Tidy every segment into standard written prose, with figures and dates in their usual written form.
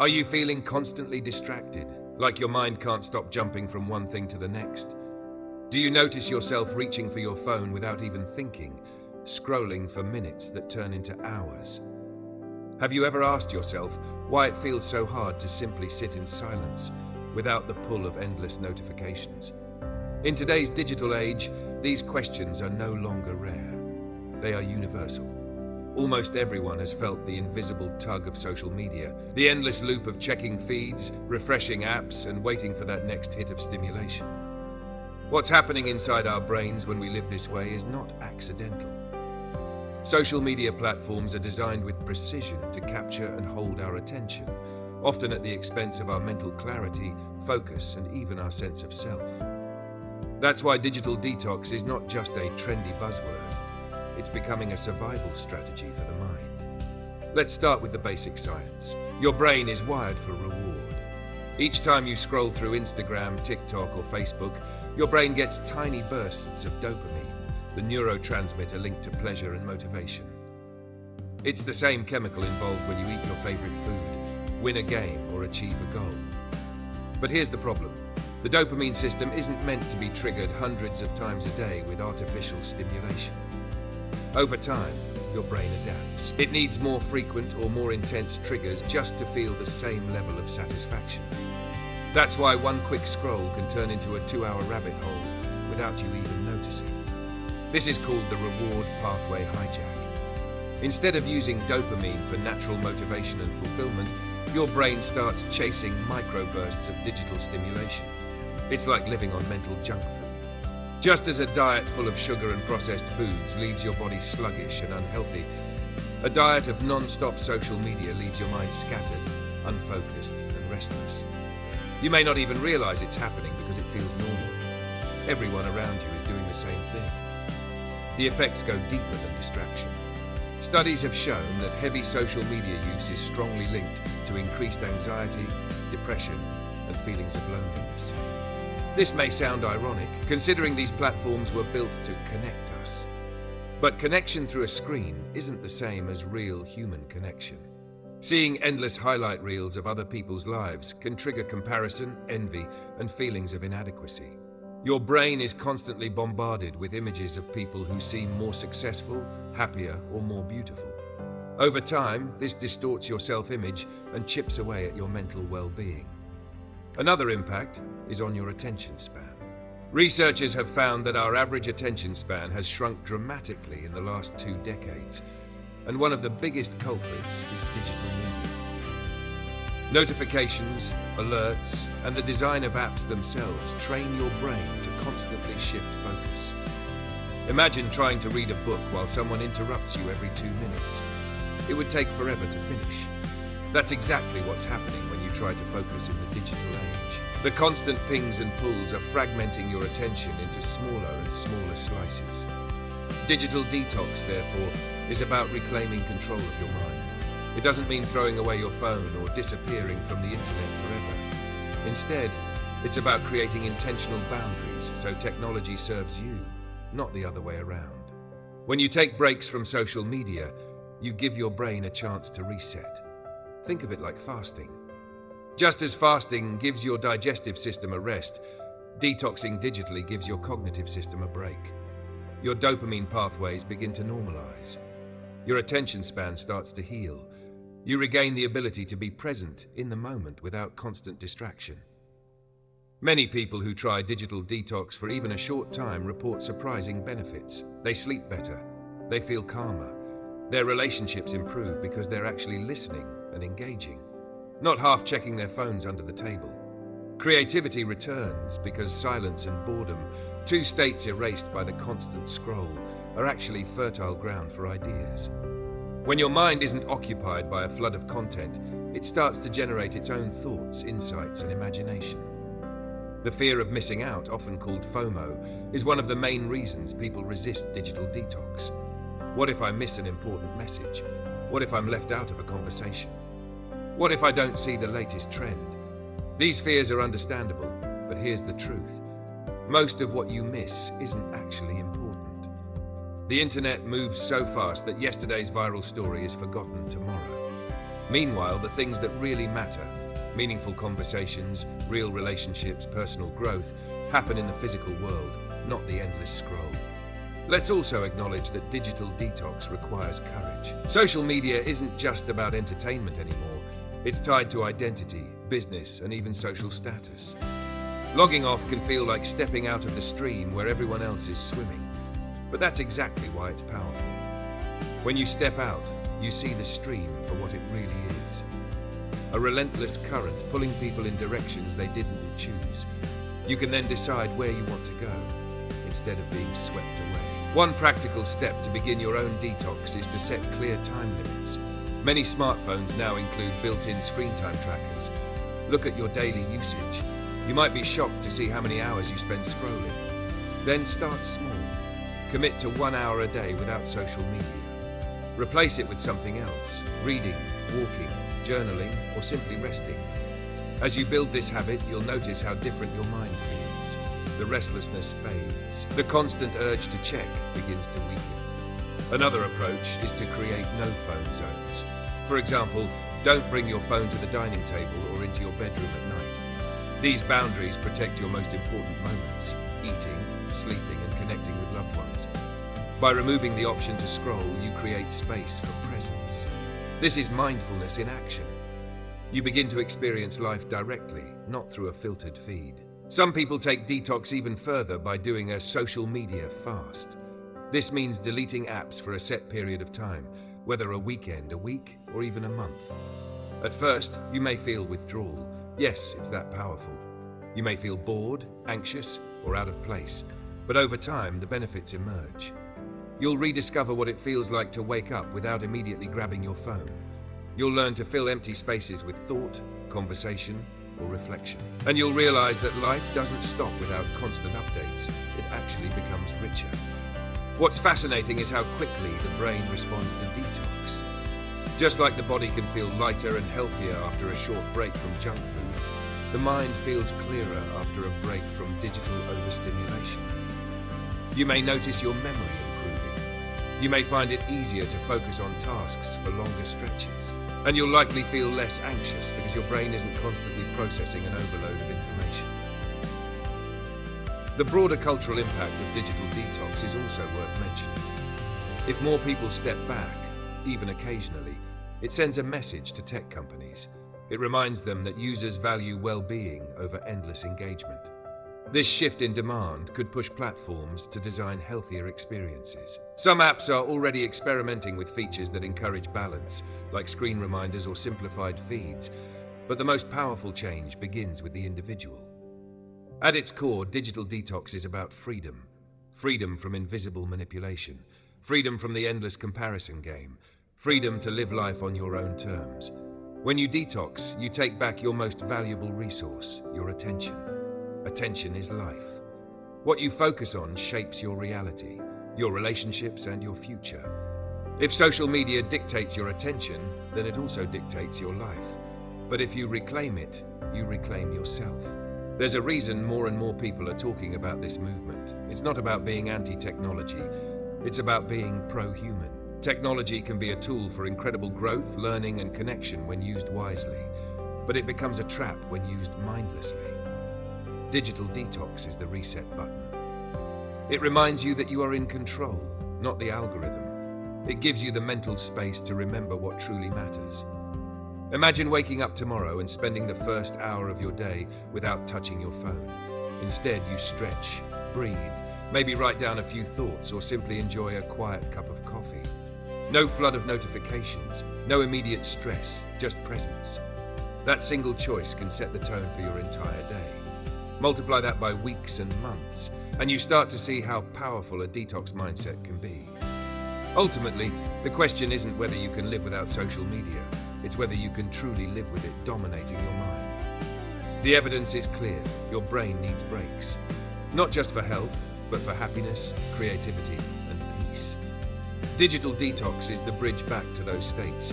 Are you feeling constantly distracted, like your mind can't stop jumping from one thing to the next? Do you notice yourself reaching for your phone without even thinking, scrolling for minutes that turn into hours? Have you ever asked yourself why it feels so hard to simply sit in silence without the pull of endless notifications? In today's digital age, these questions are no longer rare. They are universal. Almost everyone has felt the invisible tug of social media, the endless loop of checking feeds, refreshing apps, and waiting for that next hit of stimulation. What's happening inside our brains when we live this way is not accidental. Social media platforms are designed with precision to capture and hold our attention, often at the expense of our mental clarity, focus, and even our sense of self. That's why digital detox is not just a trendy buzzword. It's becoming a survival strategy for the mind. Let's start with the basic science. Your brain is wired for reward. Each time you scroll through Instagram, TikTok, or Facebook, your brain gets tiny bursts of dopamine, the neurotransmitter linked to pleasure and motivation. It's the same chemical involved when you eat your favorite food, win a game, or achieve a goal. But here's the problem. The dopamine system isn't meant to be triggered hundreds of times a day with artificial stimulation. Over time, your brain adapts. It needs more frequent or more intense triggers just to feel the same level of satisfaction. That's why one quick scroll can turn into a 2-hour rabbit hole without you even noticing. This is called the reward pathway hijack. Instead of using dopamine for natural motivation and fulfillment, your brain starts chasing microbursts of digital stimulation. It's like living on mental junk food. Just as a diet full of sugar and processed foods leaves your body sluggish and unhealthy, a diet of non-stop social media leaves your mind scattered, unfocused, and restless. You may not even realize it's happening because it feels normal. Everyone around you is doing the same thing. The effects go deeper than distraction. Studies have shown that heavy social media use is strongly linked to increased anxiety, depression, and feelings of loneliness. This may sound ironic, considering these platforms were built to connect us. But connection through a screen isn't the same as real human connection. Seeing endless highlight reels of other people's lives can trigger comparison, envy, and feelings of inadequacy. Your brain is constantly bombarded with images of people who seem more successful, happier, or more beautiful. Over time, this distorts your self-image and chips away at your mental well-being. Another impact is on your attention span. Researchers have found that our average attention span has shrunk dramatically in the last 2 decades, and one of the biggest culprits is digital media. Notifications, alerts, and the design of apps themselves train your brain to constantly shift focus. Imagine trying to read a book while someone interrupts you every 2 minutes. It would take forever to finish. That's exactly what's happening when you try to focus in the digital age. The constant pings and pulls are fragmenting your attention into smaller and smaller slices. Digital detox, therefore, is about reclaiming control of your mind. It doesn't mean throwing away your phone or disappearing from the internet forever. Instead, it's about creating intentional boundaries so technology serves you, not the other way around. When you take breaks from social media, you give your brain a chance to reset. Think of it like fasting. Just as fasting gives your digestive system a rest, detoxing digitally gives your cognitive system a break. Your dopamine pathways begin to normalize. Your attention span starts to heal. You regain the ability to be present in the moment without constant distraction. Many people who try digital detox for even a short time report surprising benefits. They sleep better. They feel calmer. Their relationships improve because they're actually listening and engaging, not half checking their phones under the table. Creativity returns because silence and boredom, 2 states erased by the constant scroll, are actually fertile ground for ideas. When your mind isn't occupied by a flood of content, it starts to generate its own thoughts, insights, and imagination. The fear of missing out, often called FOMO, is one of the main reasons people resist digital detox. What if I miss an important message? What if I'm left out of a conversation? What if I don't see the latest trend? These fears are understandable, but here's the truth. Most of what you miss isn't actually important. The internet moves so fast that yesterday's viral story is forgotten tomorrow. Meanwhile, the things that really matter, meaningful conversations, real relationships, personal growth, happen in the physical world, not the endless scroll. Let's also acknowledge that digital detox requires courage. Social media isn't just about entertainment anymore. It's tied to identity, business, and even social status. Logging off can feel like stepping out of the stream where everyone else is swimming. But that's exactly why it's powerful. When you step out, you see the stream for what it really is. A relentless current pulling people in directions they didn't choose. You can then decide where you want to go, instead of being swept away. One practical step to begin your own detox is to set clear time limits. Many smartphones now include built-in screen time trackers. Look at your daily usage. You might be shocked to see how many hours you spend scrolling. Then start small. Commit to 1 hour a day without social media. Replace it with something else: reading, walking, journaling, or simply resting. As you build this habit, you'll notice how different your mind feels. The restlessness fades. The constant urge to check begins to weaken. Another approach is to create no-phone zones. For example, don't bring your phone to the dining table or into your bedroom at night. These boundaries protect your most important moments: eating, sleeping, and connecting with loved ones. By removing the option to scroll, you create space for presence. This is mindfulness in action. You begin to experience life directly, not through a filtered feed. Some people take detox even further by doing a social media fast. This means deleting apps for a set period of time, whether a weekend, a week, or even a month. At first, you may feel withdrawal. Yes, it's that powerful. You may feel bored, anxious, or out of place. But over time, the benefits emerge. You'll rediscover what it feels like to wake up without immediately grabbing your phone. You'll learn to fill empty spaces with thought, conversation, or reflection. And you'll realize that life doesn't stop without constant updates. It actually becomes richer. What's fascinating is how quickly the brain responds to detox. Just like the body can feel lighter and healthier after a short break from junk food, the mind feels clearer after a break from digital overstimulation. You may notice your memory improving. You may find it easier to focus on tasks for longer stretches. And you'll likely feel less anxious because your brain isn't constantly processing an overload of information. The broader cultural impact of digital detox is also worth mentioning. If more people step back, even occasionally, it sends a message to tech companies. It reminds them that users value well-being over endless engagement. This shift in demand could push platforms to design healthier experiences. Some apps are already experimenting with features that encourage balance, like screen reminders or simplified feeds. But the most powerful change begins with the individual. At its core, digital detox is about freedom. Freedom from invisible manipulation. Freedom from the endless comparison game. Freedom to live life on your own terms. When you detox, you take back your most valuable resource, your attention. Attention is life. What you focus on shapes your reality, your relationships, and your future. If social media dictates your attention, then it also dictates your life. But if you reclaim it, you reclaim yourself. There's a reason more and more people are talking about this movement. It's not about being anti-technology. It's about being pro-human. Technology can be a tool for incredible growth, learning, and connection when used wisely. But it becomes a trap when used mindlessly. Digital detox is the reset button. It reminds you that you are in control, not the algorithm. It gives you the mental space to remember what truly matters. Imagine waking up tomorrow and spending the first hour of your day without touching your phone. Instead, you stretch, breathe, maybe write down a few thoughts, or simply enjoy a quiet cup of coffee. No flood of notifications, no immediate stress, just presence. That single choice can set the tone for your entire day. Multiply that by weeks and months, and you start to see how powerful a detox mindset can be. Ultimately, the question isn't whether you can live without social media, it's whether you can truly live with it dominating your mind. The evidence is clear, your brain needs breaks. Not just for health, but for happiness, creativity, and peace. Digital detox is the bridge back to those states.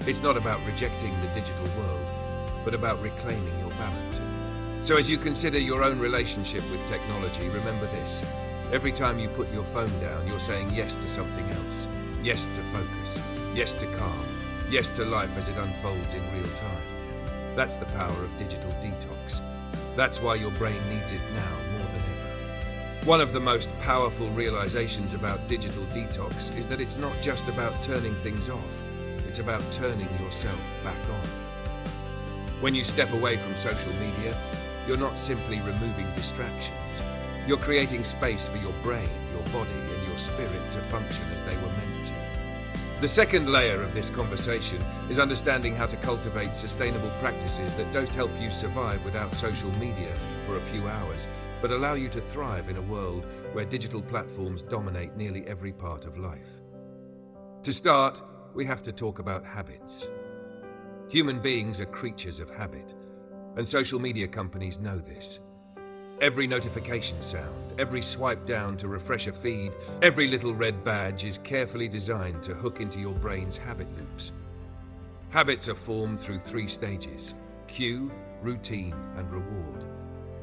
It's not about rejecting the digital world, but about reclaiming your balance in it. So as you consider your own relationship with technology, remember this. Every time you put your phone down, you're saying yes to something else. Yes to focus. Yes to calm. yes to life as it unfolds in real time. That's the power of digital detox. That's why your brain needs it now more than ever. One of the most powerful realizations about digital detox is that it's not just about turning things off, it's about turning yourself back on. When you step away from social media, you're not simply removing distractions. You're creating space for your brain, your body, and your spirit to function as they were meant to. The second layer of this conversation is understanding how to cultivate sustainable practices that don't help you survive without social media for a few hours, but allow you to thrive in a world where digital platforms dominate nearly every part of life. To start, we have to talk about habits. Human beings are creatures of habit, and social media companies know this. Every notification sound, every swipe down to refresh a feed, every little red badge is carefully designed to hook into your brain's habit loops. Habits are formed through 3 stages: cue, routine, and reward.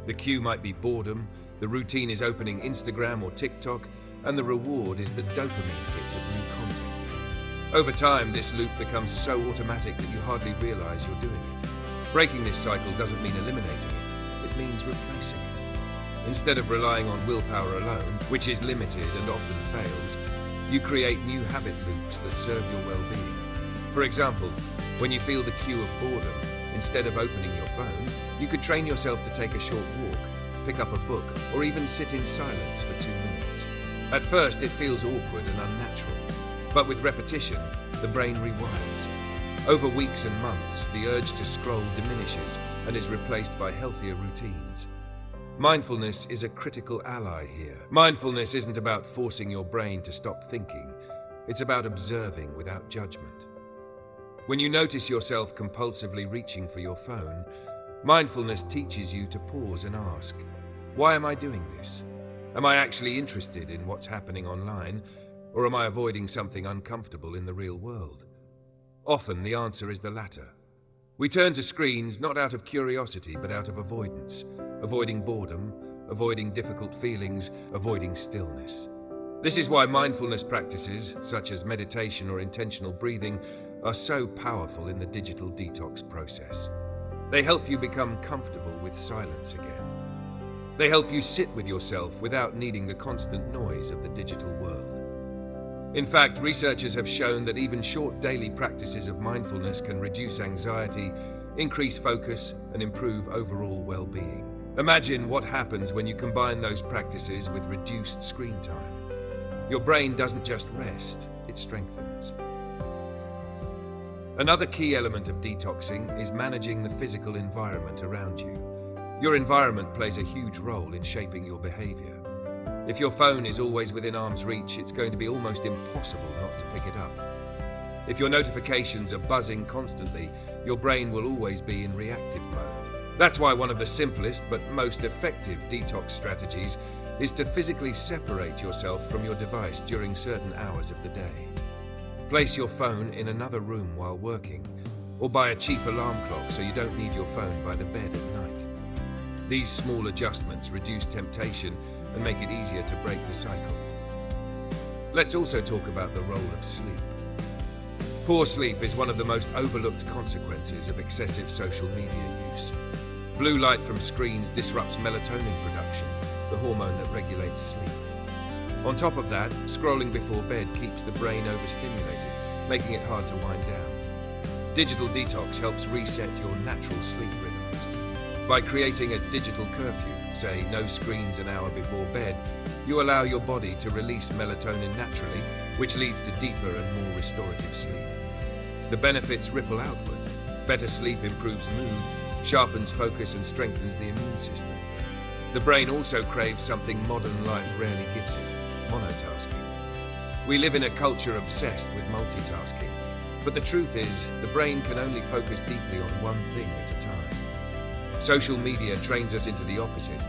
The cue might be boredom, the routine is opening Instagram or TikTok, and the reward is the dopamine hit of new content. Over time, this loop becomes so automatic that you hardly realize you're doing it. Breaking this cycle doesn't mean eliminating it, it means replacing it. Instead of relying on willpower alone, which is limited and often fails, you create new habit loops that serve your well-being. For example, when you feel the cue of boredom, instead of opening your phone, you could train yourself to take a short walk, pick up a book, or even sit in silence for 2 minutes. At first, it feels awkward and unnatural, but with repetition, the brain rewires. Over weeks and months, the urge to scroll diminishes and is replaced by healthier routines. Mindfulness is a critical ally here. Mindfulness isn't about forcing your brain to stop thinking. It's about observing without judgment. When you notice yourself compulsively reaching for your phone, mindfulness teaches you to pause and ask, why am I doing this? Am I actually interested in what's happening online, or am I avoiding something uncomfortable in the real world? Often the answer is the latter. We turn to screens not out of curiosity but out of avoidance. Avoiding boredom, avoiding difficult feelings, avoiding stillness. This is why mindfulness practices, such as meditation or intentional breathing, are so powerful in the digital detox process. They help you become comfortable with silence again. They help you sit with yourself without needing the constant noise of the digital world. In fact, researchers have shown that even short daily practices of mindfulness can reduce anxiety, increase focus, and improve overall well-being. Imagine what happens when you combine those practices with reduced screen time. Your brain doesn't just rest, it strengthens. Another key element of detoxing is managing the physical environment around you. Your environment plays a huge role in shaping your behavior. If your phone is always within arm's reach, it's going to be almost impossible not to pick it up. If your notifications are buzzing constantly, your brain will always be in reactive mode. That's why one of the simplest but most effective detox strategies is to physically separate yourself from your device during certain hours of the day. Place your phone in another room while working, or buy a cheap alarm clock so you don't need your phone by the bed at night. These small adjustments reduce temptation and make it easier to break the cycle. Let's also talk about the role of sleep. Poor sleep is one of the most overlooked consequences of excessive social media use. Blue light from screens disrupts melatonin production, the hormone that regulates sleep. On top of that, scrolling before bed keeps the brain overstimulated, making it hard to wind down. Digital detox helps reset your natural sleep rhythms. By creating a digital curfew, say no screens an hour before bed, you allow your body to release melatonin naturally, which leads to deeper and more restorative sleep. The benefits ripple outward. Better sleep improves mood, sharpens focus, and strengthens the immune system. The brain also craves something modern life rarely gives it: monotasking. We live in a culture obsessed with multitasking, but the truth is, the brain can only focus deeply on one thing at a time. Social media trains us into the opposite,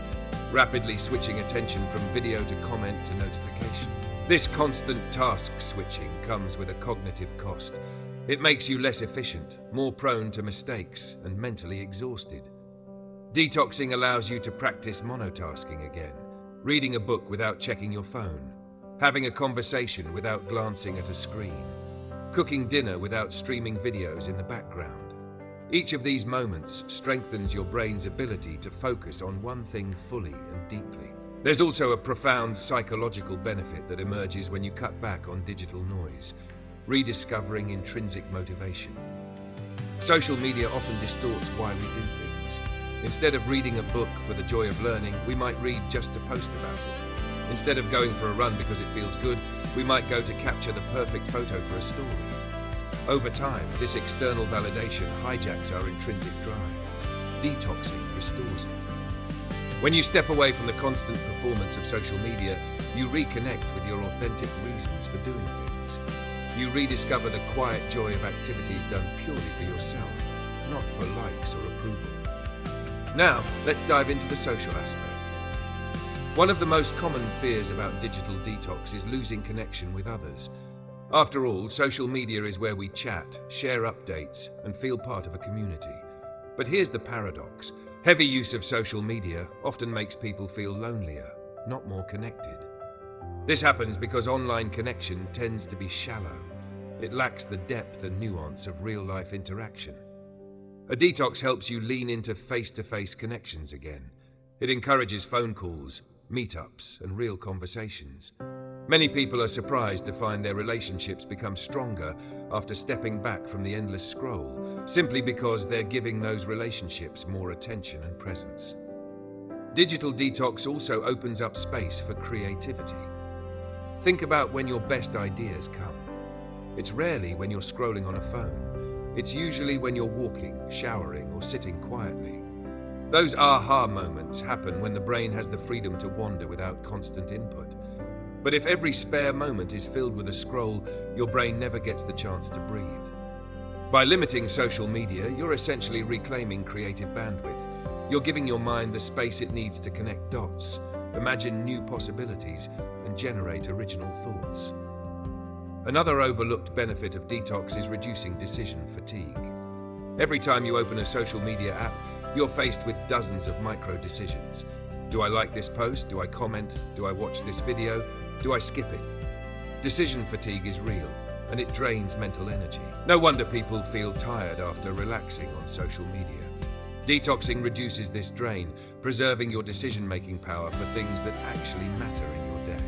rapidly switching attention from video to comment to notification. This constant task switching comes with a cognitive cost. It makes you less efficient, more prone to mistakes, and mentally exhausted. Detoxing allows you to practice monotasking again, reading a book without checking your phone, having a conversation without glancing at a screen, cooking dinner without streaming videos in the background. Each of these moments strengthens your brain's ability to focus on one thing fully and deeply. There's also a profound psychological benefit that emerges when you cut back on digital noise, rediscovering intrinsic motivation. Social media often distorts why we do things. Instead of reading a book for the joy of learning, we might read just to post about it. Instead of going for a run because it feels good, we might go to capture the perfect photo for a story. Over time, this external validation hijacks our intrinsic drive. Detoxing restores it. When you step away from the constant performance of social media, you reconnect with your authentic reasons for doing things. You rediscover the quiet joy of activities done purely for yourself, not for likes or approval. Now, let's dive into the social aspect. One of the most common fears about digital detox is losing connection with others. After all, social media is where we chat, share updates, and feel part of a community. But here's the paradox. Heavy use of social media often makes people feel lonelier, not more connected. This happens because online connection tends to be shallow. It lacks the depth and nuance of real-life interaction. A detox helps you lean into face-to-face connections again. It encourages phone calls, meetups, and real conversations. Many people are surprised to find their relationships become stronger after stepping back from the endless scroll, simply because they're giving those relationships more attention and presence. Digital detox also opens up space for creativity. Think about when your best ideas come. It's rarely when you're scrolling on a phone. It's usually when you're walking, showering, or sitting quietly. Those aha moments happen when the brain has the freedom to wander without constant input. But if every spare moment is filled with a scroll, your brain never gets the chance to breathe. By limiting social media, you're essentially reclaiming creative bandwidth. You're giving your mind the space it needs to connect dots, imagine new possibilities, and generate original thoughts. Another overlooked benefit of detox is reducing decision fatigue. Every time you open a social media app, you're faced with dozens of micro decisions. Do I like this post? Do I comment? Do I watch this video? Do I skip it? Decision fatigue is real, and it drains mental energy. No wonder people feel tired after relaxing on social media. Detoxing reduces this drain, preserving your decision-making power for things that actually matter in your day.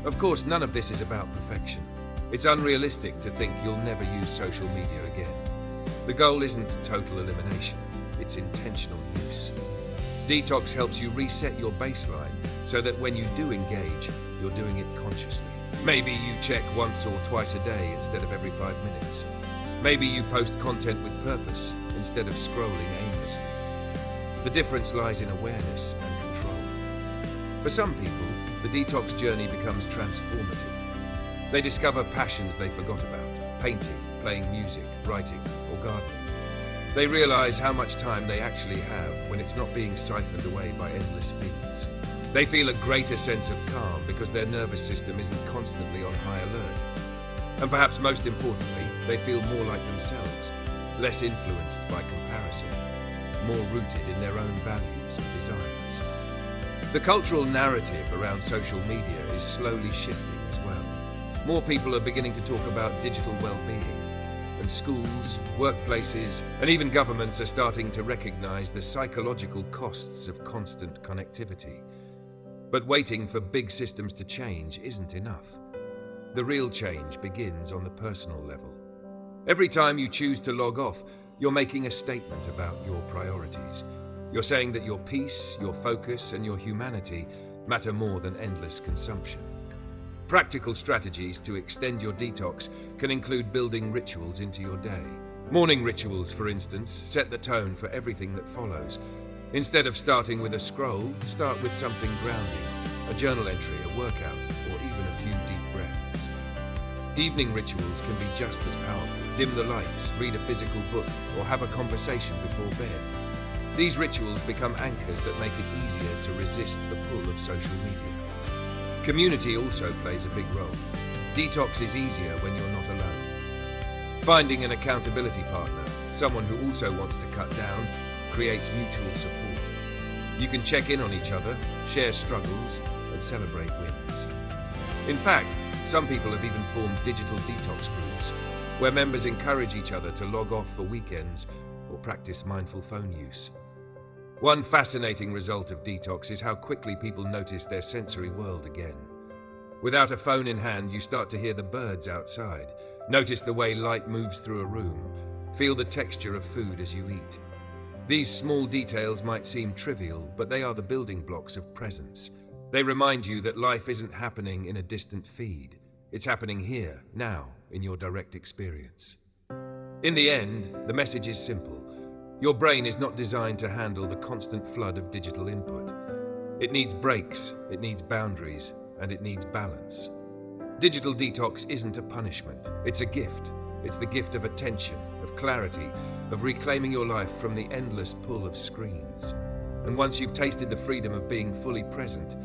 Of course, none of this is about perfection. It's unrealistic to think you'll never use social media again. The goal isn't total elimination, it's intentional use. Detox helps you reset your baseline so that when you do engage, you're doing it consciously. Maybe you check once or twice a day instead of every 5 minutes. Maybe you post content with purpose instead of scrolling aimlessly. The difference lies in awareness and control. For some people, the detox journey becomes transformative. They discover passions they forgot about: painting, playing music, writing, or gardening. They realize how much time they actually have when it's not being siphoned away by endless feeds. They feel a greater sense of calm because their nervous system isn't constantly on high alert. And perhaps most importantly, they feel more like themselves, less influenced by comparison, more rooted in their own values and desires. The cultural narrative around social media is slowly shifting as well. More people are beginning to talk about digital well-being. And schools, workplaces, and even governments are starting to recognize the psychological costs of constant connectivity. But waiting for big systems to change isn't enough. The real change begins on the personal level. Every time you choose to log off, you're making a statement about your priorities. You're saying that your peace, your focus, and your humanity matter more than endless consumption. Practical strategies to extend your detox can include building rituals into your day. Morning rituals, for instance, set the tone for everything that follows. Instead of starting with a scroll, start with something grounding, a journal entry, a workout, or even a few deep breaths. Evening rituals can be just as powerful. Dim the lights, read a physical book, or have a conversation before bed. These rituals become anchors that make it easier to resist the pull of social media. Community also plays a big role. Detox is easier when you're not alone. Finding an accountability partner, someone who also wants to cut down, creates mutual support. You can check in on each other, share struggles, and celebrate wins. In fact, Some people have even formed digital detox groups, where members encourage each other to log off for weekends or practice mindful phone use. One fascinating result of detox is how quickly people notice their sensory world again. Without a phone in hand, you start to hear the birds outside, notice the way light moves through a room, feel the texture of food as you eat. These small details might seem trivial, but they are the building blocks of presence. They remind you that life isn't happening in a distant feed. It's happening here, now, in your direct experience. In the end, the message is simple. Your brain is not designed to handle the constant flood of digital input. It needs breaks, it needs boundaries, and it needs balance. Digital detox isn't a punishment, it's a gift. It's the gift of attention, of clarity, of reclaiming your life from the endless pull of screens. And once you've tasted the freedom of being fully present,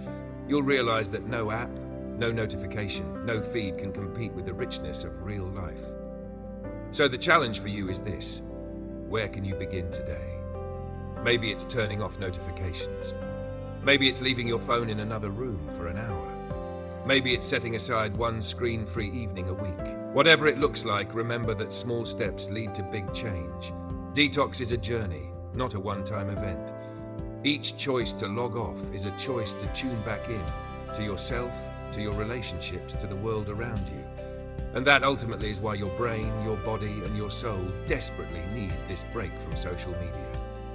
you'll realize that no app, no notification, no feed can compete with the richness of real life. So the challenge for you is this. Where can you begin today? Maybe it's turning off notifications. Maybe it's leaving your phone in another room for an hour. Maybe it's setting aside one screen-free evening a week. Whatever it looks like, remember that small steps lead to big change. Detox is a journey, not a one-time event. Each choice to log off is a choice to tune back in, to yourself, to your relationships, to the world around you. And that ultimately is why your brain, your body, and your soul desperately need this break from social media.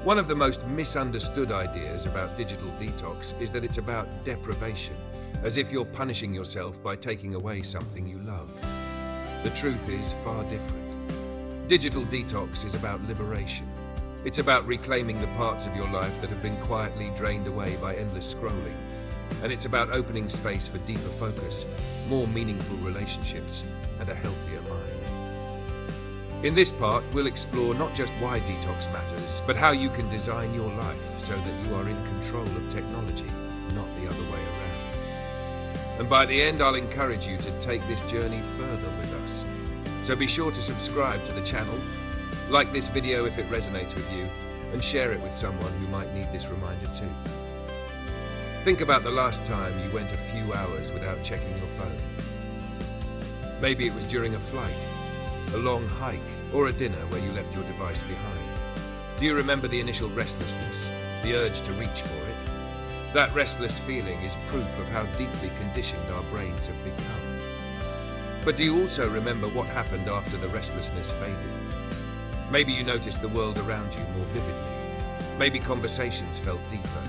One of the most misunderstood ideas about digital detox is that it's about deprivation, as if you're punishing yourself by taking away something you love. The truth is far different. Digital detox is about liberation. It's about reclaiming the parts of your life that have been quietly drained away by endless scrolling. And it's about opening space for deeper focus, more meaningful relationships, and a healthier mind. In this part, we'll explore not just why detox matters, but how you can design your life so that you are in control of technology, not the other way around. And by the end, I'll encourage you to take this journey further with us. So be sure to subscribe to the channel, like this video if it resonates with you, and share it with someone who might need this reminder too. Think about the last time you went a few hours without checking your phone. Maybe it was during a flight, a long hike, or a dinner where you left your device behind. Do you remember the initial restlessness, the urge to reach for it? That restless feeling is proof of how deeply conditioned our brains have become. But do you also remember what happened after the restlessness faded? Maybe you noticed the world around you more vividly. Maybe conversations felt deeper.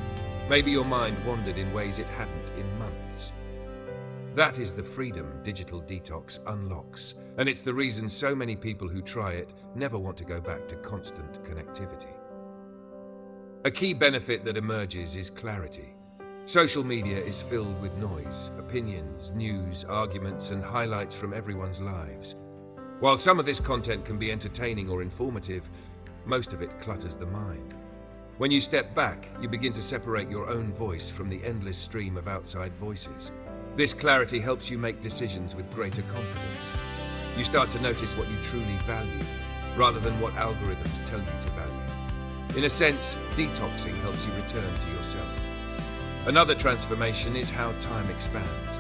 Maybe your mind wandered in ways it hadn't in months. That is the freedom digital detox unlocks, and it's the reason so many people who try it never want to go back to constant connectivity. A key benefit that emerges is clarity. Social media is filled with noise, opinions, news, arguments, and highlights from everyone's lives. While some of this content can be entertaining or informative, most of it clutters the mind. When you step back, you begin to separate your own voice from the endless stream of outside voices. This clarity helps you make decisions with greater confidence. You start to notice what you truly value, rather than what algorithms tell you to value. In a sense, detoxing helps you return to yourself. Another transformation is how time expands.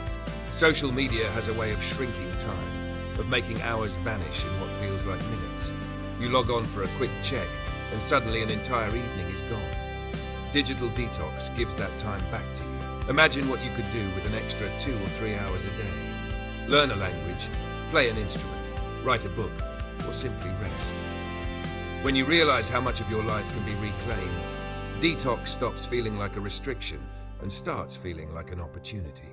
Social media has a way of shrinking time, of making hours vanish in what feels like minutes. You log on for a quick check, and suddenly an entire evening is gone. Digital detox gives that time back to you. Imagine what you could do with an extra 2 or 3 hours a day. Learn a language, play an instrument, write a book, or simply rest. When you realize how much of your life can be reclaimed, detox stops feeling like a restriction and starts feeling like an opportunity.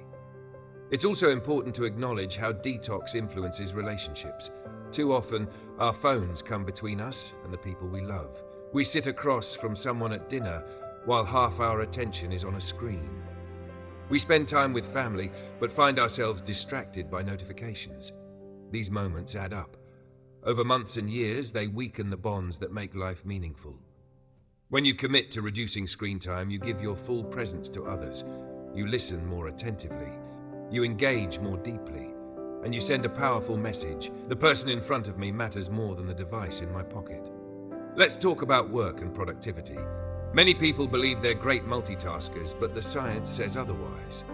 It's also important to acknowledge how detox influences relationships. Too often, our phones come between us and the people we love. We sit across from someone at dinner while half our attention is on a screen. We spend time with family, but find ourselves distracted by notifications. These moments add up. Over months and years, they weaken the bonds that make life meaningful. When you commit to reducing screen time, you give your full presence to others. You listen more attentively. You engage more deeply. And you send a powerful message. The person in front of me matters more than the device in my pocket. Let's talk about work and productivity. Many people believe they're great multitaskers, but the science says otherwise.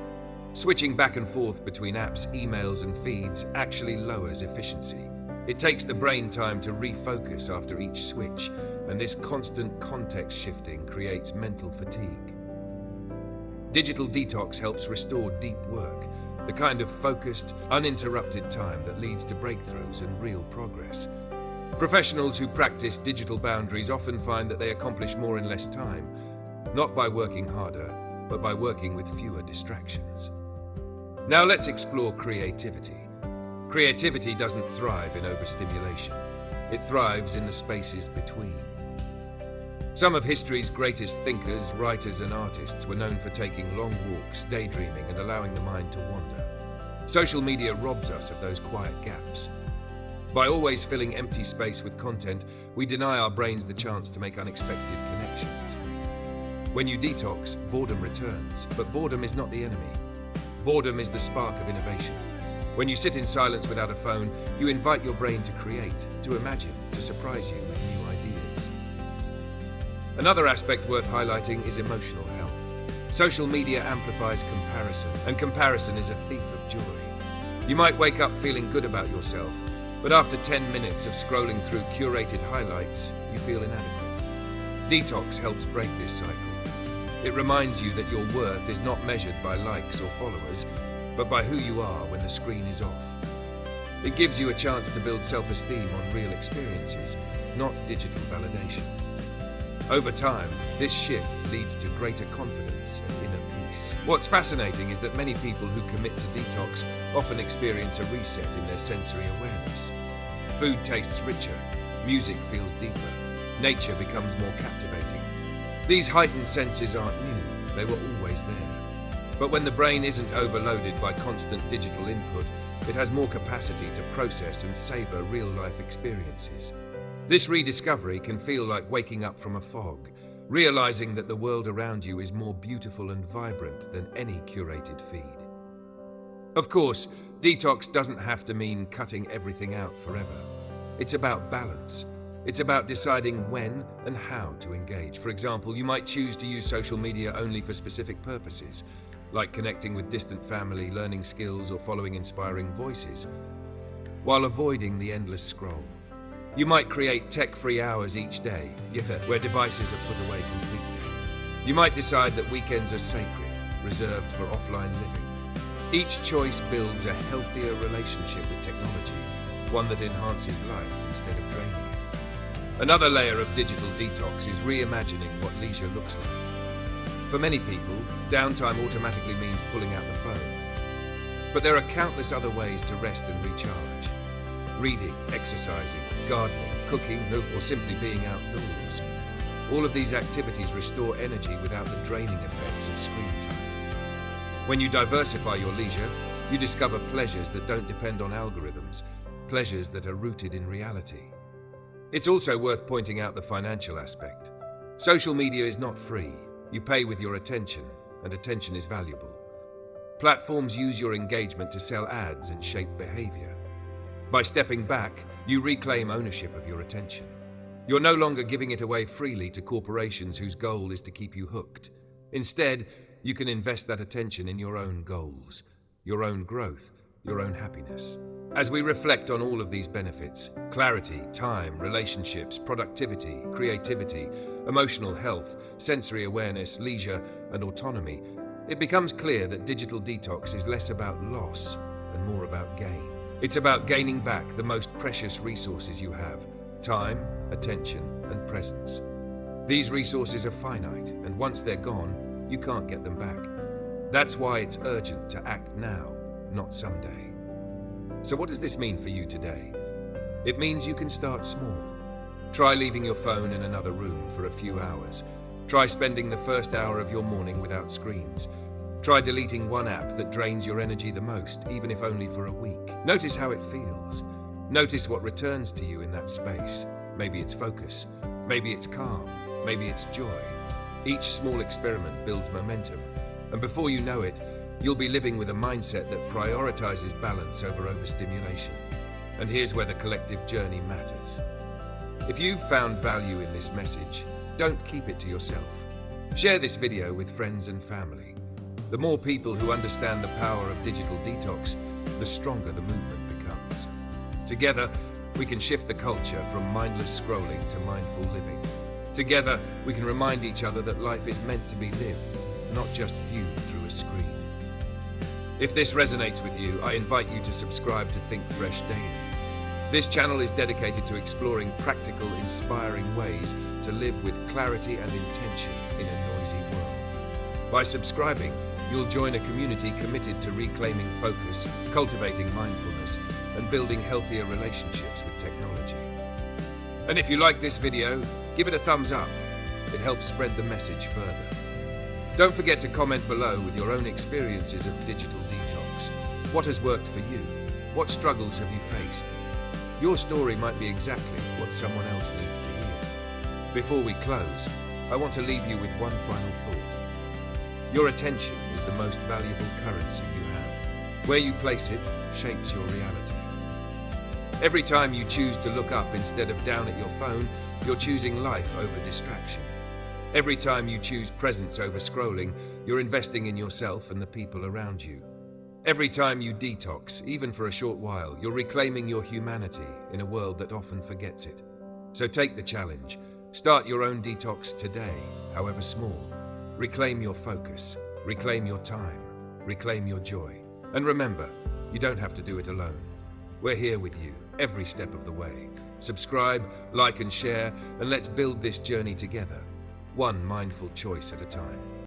Switching back and forth between apps, emails, and feeds actually lowers efficiency. It takes the brain time to refocus after each switch, and this constant context shifting creates mental fatigue. Digital detox helps restore deep work, the kind of focused, uninterrupted time that leads to breakthroughs and real progress. Professionals who practice digital boundaries often find that they accomplish more in less time, not by working harder, but by working with fewer distractions. Now let's explore creativity. Creativity doesn't thrive in overstimulation. It thrives in the spaces between. Some of history's greatest thinkers, writers, and artists were known for taking long walks, daydreaming, and allowing the mind to wander. Social media robs us of those quiet gaps. By always filling empty space with content, we deny our brains the chance to make unexpected connections. When you detox, boredom returns, but boredom is not the enemy. Boredom is the spark of innovation. When you sit in silence without a phone, you invite your brain to create, to imagine, to surprise you with new ideas. Another aspect worth highlighting is emotional health. Social media amplifies comparison, and comparison is a thief of joy. You might wake up feeling good about yourself, but after 10 minutes of scrolling through curated highlights, you feel inadequate. Detox helps break this cycle. It reminds you that your worth is not measured by likes or followers, but by who you are when the screen is off. It gives you a chance to build self-esteem on real experiences, not digital validation. Over time, this shift leads to greater confidence and inner peace. What's fascinating is that many people who commit to detox often experience a reset in their sensory awareness. Food tastes richer, music feels deeper, nature becomes more captivating. These heightened senses aren't new, they were always there. But when the brain isn't overloaded by constant digital input, it has more capacity to process and savor real-life experiences. This rediscovery can feel like waking up from a fog, realizing that the world around you is more beautiful and vibrant than any curated feed. Of course, detox doesn't have to mean cutting everything out forever. It's about balance. It's about deciding when and how to engage. For example, you might choose to use social media only for specific purposes, like connecting with distant family, learning skills, or following inspiring voices, while avoiding the endless scroll. You might create tech-free hours each day, where devices are put away completely. You might decide that weekends are sacred, reserved for offline living. Each choice builds a healthier relationship with technology, one that enhances life instead of draining it. Another layer of digital detox is reimagining what leisure looks like. For many people, downtime automatically means pulling out the phone. But there are countless other ways to rest and recharge. Reading, exercising, gardening, cooking, or simply being outdoors. All of these activities restore energy without the draining effects of screen time. When you diversify your leisure, you discover pleasures that don't depend on algorithms, pleasures that are rooted in reality. It's also worth pointing out the financial aspect. Social media is not free. You pay with your attention, and attention is valuable. Platforms use your engagement to sell ads and shape behavior. By stepping back, you reclaim ownership of your attention. You're no longer giving it away freely to corporations whose goal is to keep you hooked. Instead, you can invest that attention in your own goals, your own growth, your own happiness. As we reflect on all of these benefits, clarity, time, relationships, productivity, creativity, emotional health, sensory awareness, leisure, and autonomy, it becomes clear that digital detox is less about loss and more about gain. It's about gaining back the most precious resources you have: time, attention, and presence. These resources are finite, and once they're gone, you can't get them back. That's why it's urgent to act now, not someday. So what does this mean for you today? It means you can start small. Try leaving your phone in another room for a few hours. Try spending the first hour of your morning without screens. Try deleting one app that drains your energy the most, even if only for a week. Notice how it feels. Notice what returns to you in that space. Maybe it's focus. Maybe it's calm. Maybe it's joy. Each small experiment builds momentum. And before you know it, you'll be living with a mindset that prioritizes balance over overstimulation. And here's where the collective journey matters. If you've found value in this message, don't keep it to yourself. Share this video with friends and family. The more people who understand the power of digital detox, the stronger the movement becomes. Together, we can shift the culture from mindless scrolling to mindful living. Together, we can remind each other that life is meant to be lived, not just viewed through a screen. If this resonates with you, I invite you to subscribe to Think Fresh Daily. This channel is dedicated to exploring practical, inspiring ways to live with clarity and intention in a noisy world. By subscribing, you'll join a community committed to reclaiming focus, cultivating mindfulness, and building healthier relationships with technology. And if you like this video, give it a thumbs up. It helps spread the message further. Don't forget to comment below with your own experiences of digital detox. What has worked for you? What struggles have you faced? Your story might be exactly what someone else needs to hear. Before we close, I want to leave you with one final thought. Your attention is the most valuable currency you have. Where you place it shapes your reality. Every time you choose to look up instead of down at your phone, you're choosing life over distraction. Every time you choose presence over scrolling, you're investing in yourself and the people around you. Every time you detox, even for a short while, you're reclaiming your humanity in a world that often forgets it. So take the challenge. Start your own detox today, however small. Reclaim your focus, reclaim your time, reclaim your joy. And remember, you don't have to do it alone. We're here with you every step of the way. Subscribe, like and share, and let's build this journey together, one mindful choice at a time.